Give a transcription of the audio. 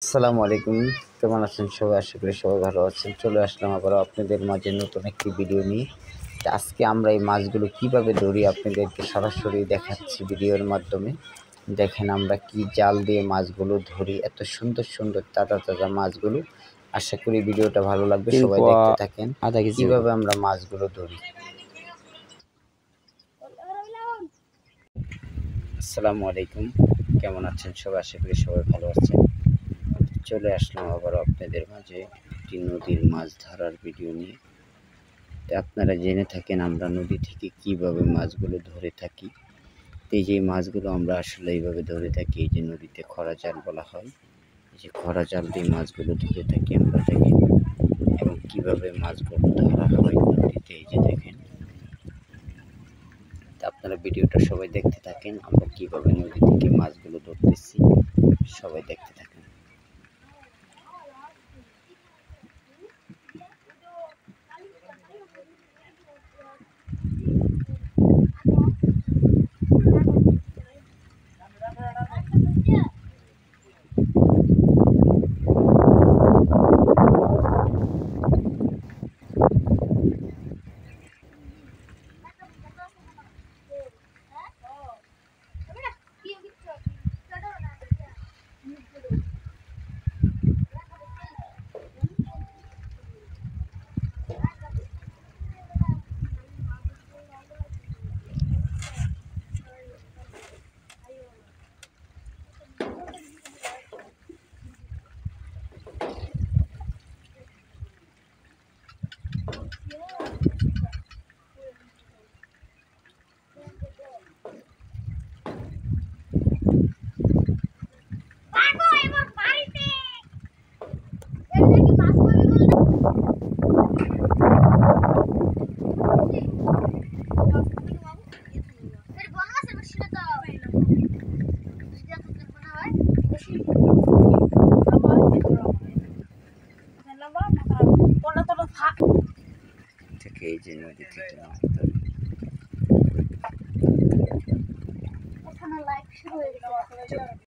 আসসালামু আলাইকুম। কেমন আছেন সবাই? আশা করি সবাই ভালো আছেন। চলে আসলাম আবারও আপনাদের মাঝে নতুন একটি ভিডিও নিয়ে। তো আজকে আমরা এই মাছগুলো কীভাবে ধরি আপনাদেরকে সরাসরি দেখাচ্ছি ভিডিওর মাধ্যমে। দেখেন আমরা কি জাল দিয়ে মাছগুলো ধরি, এত সুন্দর সুন্দর তাজা তাজা মাছগুলো। আশা করি ভিডিওটা ভালো লাগবে, সবাই দেখতে থাকেন আধা কেজি কীভাবে আমরা মাছগুলো ধরি। আসসালামু আলাইকুম, কেমন আছেন সবাই? আশা করি সবাই ভালো আছেন। চলে আসলাম আবার আপনাদের মাঝে একটি নদীর মাছ ধরার ভিডিও নিয়ে। আপনারা জেনে থাকেন আমরা নদী থেকে কিভাবে মাছগুলো ধরে থাকি। এই যে মাছগুলো আমরা আসলে এইভাবে ধরে থাকি, এই যে নদীতে খরা জাল বলা হয়, এই যে খরা জাল দিয়ে মাছগুলো ধরে থাকি আমরা, দেখেন। এবং কীভাবে মাছগুলো ধরা হয় নদীতে, এই যে দেখেন। আপনারা ভিডিওটা সবাই দেখতে থাকেন, আমরা কীভাবে নদী থেকে মাছগুলো ধরতেছি, সবাই দেখতে থাকেন। থেকে এই যে নদী থেকে মাছ ধরে। ওখানে লাইভ শুরু হয়ে গেছে।